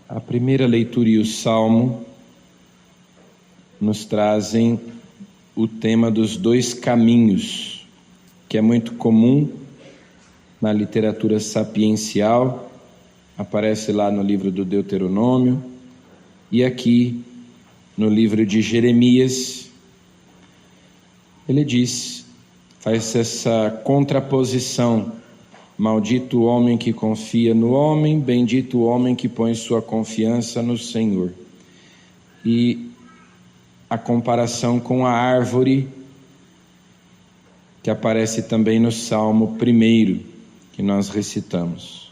A primeira leitura e o Salmo nos trazem o tema dos dois caminhos, que é muito comum na literatura sapiencial, aparece lá no livro do Deuteronômio e aqui no livro de Jeremias. Ele diz, faz essa contraposição: maldito o homem que confia no homem, bendito o homem que põe sua confiança no Senhor. E a comparação com a árvore, que aparece também no Salmo 1, que nós recitamos.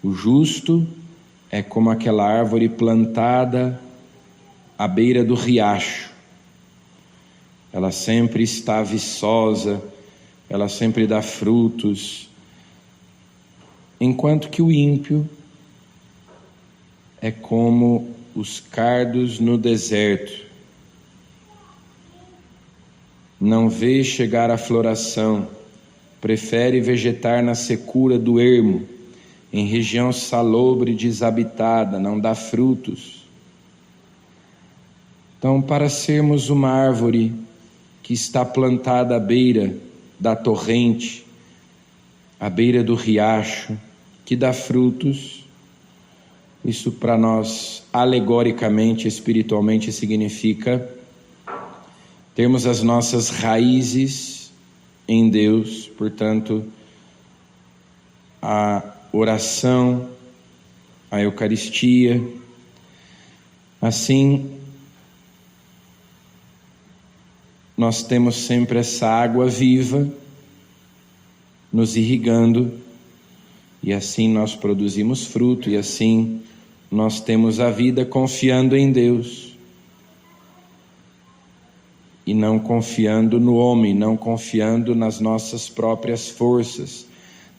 O justo é como aquela árvore plantada à beira do riacho. Ela sempre está viçosa, ela sempre dá frutos, enquanto que o ímpio é como os cardos no deserto. Não vê chegar a floração, prefere vegetar na secura do ermo, em região salobre e desabitada, não dá frutos. Então, para sermos uma árvore que está plantada à beira da torrente, à beira do riacho, que dá frutos, isso para nós, alegoricamente, espiritualmente, significa termos as nossas raízes em Deus, portanto, a oração, a Eucaristia. Assim, nós temos sempre essa água viva nos irrigando, e assim nós produzimos fruto, e assim nós temos a vida confiando em Deus, e não confiando no homem, não confiando nas nossas próprias forças,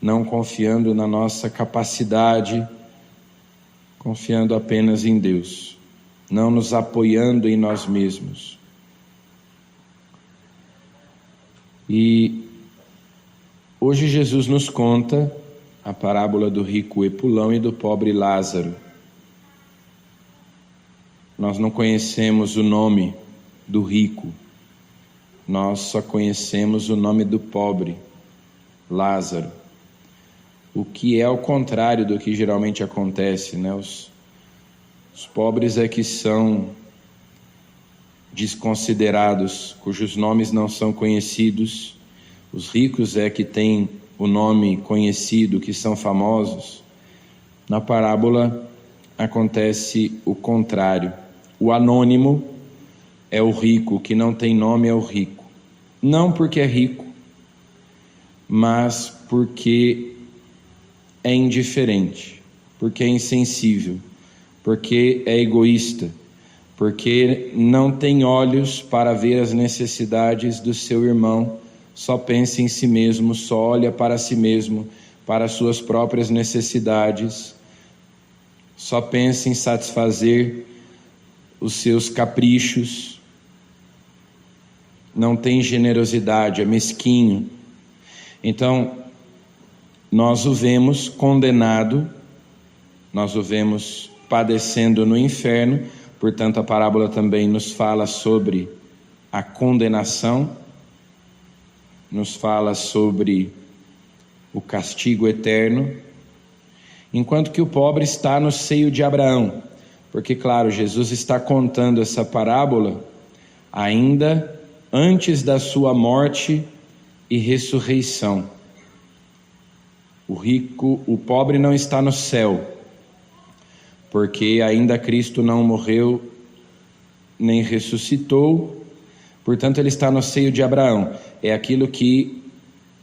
não confiando na nossa capacidade, confiando apenas em Deus, não nos apoiando em nós mesmos. E hoje Jesus nos conta a parábola do rico Epulão e do pobre Lázaro. Nós não conhecemos o nome do rico, nós só conhecemos o nome do pobre, Lázaro. O que é ao contrário do que geralmente acontece, né? Os pobres é que são desconsiderados, cujos nomes não são conhecidos. Os ricos é que têm o nome conhecido, que são famosos. Na parábola acontece o contrário. O anônimo é o rico, o que não tem nome é o rico. Não porque é rico, mas porque é indiferente, porque é insensível, porque é egoísta, porque não tem olhos para ver as necessidades do seu irmão, só pensa em si mesmo, só olha para si mesmo, para as suas próprias necessidades, só pensa em satisfazer os seus caprichos, não tem generosidade, é mesquinho. Então, nós o vemos condenado, nós o vemos padecendo no inferno, portanto a parábola também nos fala sobre a condenação, nos fala sobre o castigo eterno, enquanto que o pobre está no seio de Abraão, porque claro, Jesus está contando essa parábola ainda antes da sua morte e ressurreição. O pobre não está no céu, porque ainda Cristo não morreu nem ressuscitou, portanto ele está no seio de Abraão. É aquilo que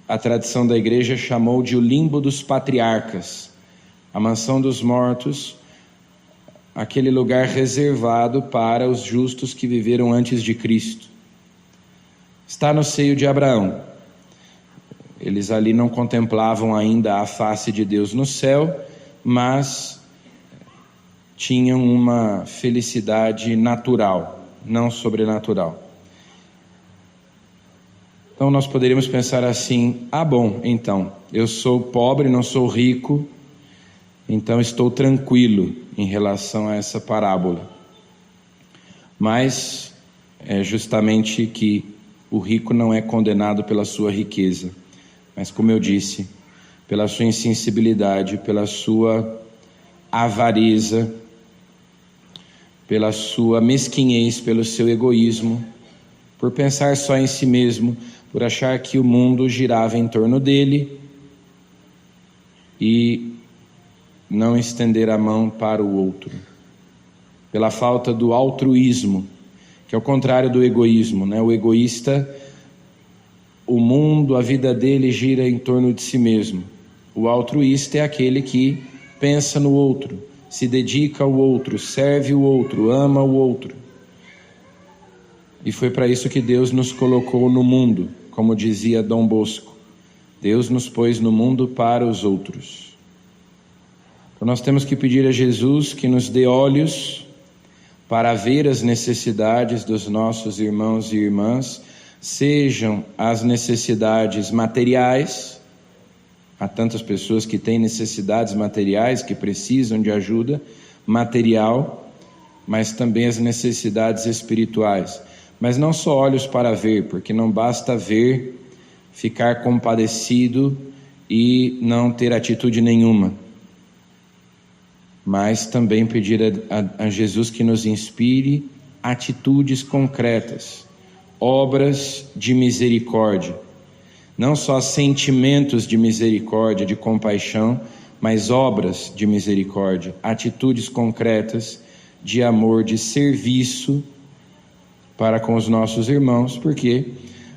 a tradição da igreja chamou de o limbo dos patriarcas, a mansão dos mortos, aquele lugar reservado para os justos que viveram antes de Cristo. Está no seio de Abraão. Eles ali não contemplavam ainda a face de Deus no céu, mas tinham uma felicidade natural, não sobrenatural. Então nós poderíamos pensar assim: bom, então, eu sou pobre, não sou rico, Então estou tranquilo em relação a essa parábola. Mas é justamente que o rico não é condenado pela sua riqueza, mas, como eu disse, pela sua insensibilidade, pela sua avareza, pela sua mesquinhez, pelo seu egoísmo, por pensar só em si mesmo, por achar que o mundo girava em torno dele e não estender a mão para o outro, pela falta do altruísmo, que é o contrário do egoísmo, né? O egoísta, o mundo, a vida dele gira em torno de si mesmo. O altruísta é aquele que pensa no outro, se dedica ao outro, serve o outro, ama o outro. E foi para isso que Deus nos colocou no mundo, como dizia Dom Bosco. Deus nos pôs no mundo para os outros. Então nós temos que pedir a Jesus que nos dê olhos para ver as necessidades dos nossos irmãos e irmãs, sejam as necessidades materiais. Há tantas pessoas que têm necessidades materiais, que precisam de ajuda material, mas também as necessidades espirituais. Mas não só olhos para ver, porque não basta ver, ficar compadecido e não ter atitude nenhuma. Mas também pedir a Jesus que nos inspire atitudes concretas, obras de misericórdia. Não só sentimentos de misericórdia, de compaixão, mas obras de misericórdia, atitudes concretas de amor, de serviço para com os nossos irmãos, porque,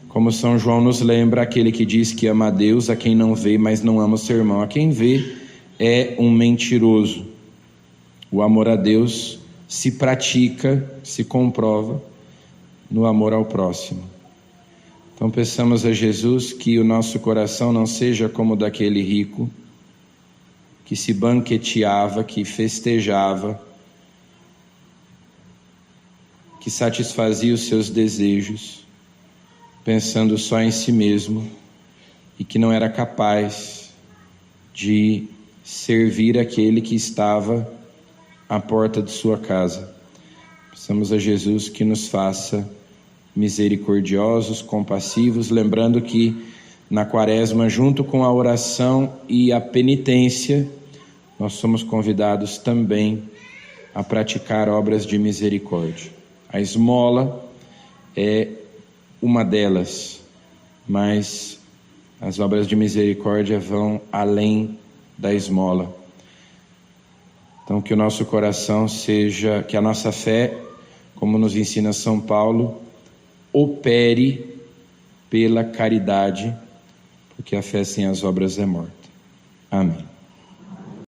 como São João nos lembra, aquele que diz que ama a Deus, a quem não vê, mas não ama o seu irmão, a quem vê, é um mentiroso. O amor a Deus se pratica, se comprova no amor ao próximo. Então peçamos a Jesus que o nosso coração não seja como o daquele rico, que se banqueteava, que festejava, que satisfazia os seus desejos, pensando só em si mesmo, e que não era capaz de servir aquele que estava à porta de sua casa. Peçamos a Jesus que nos faça misericordiosos, compassivos, lembrando que na Quaresma, junto com a oração e a penitência, nós somos convidados também a praticar obras de misericórdia. A esmola é uma delas, mas as obras de misericórdia vão além da esmola. Então, que o nosso coração seja, que a nossa fé, como nos ensina São Paulo, opere pela caridade, porque a fé sem as obras é morta. Amém.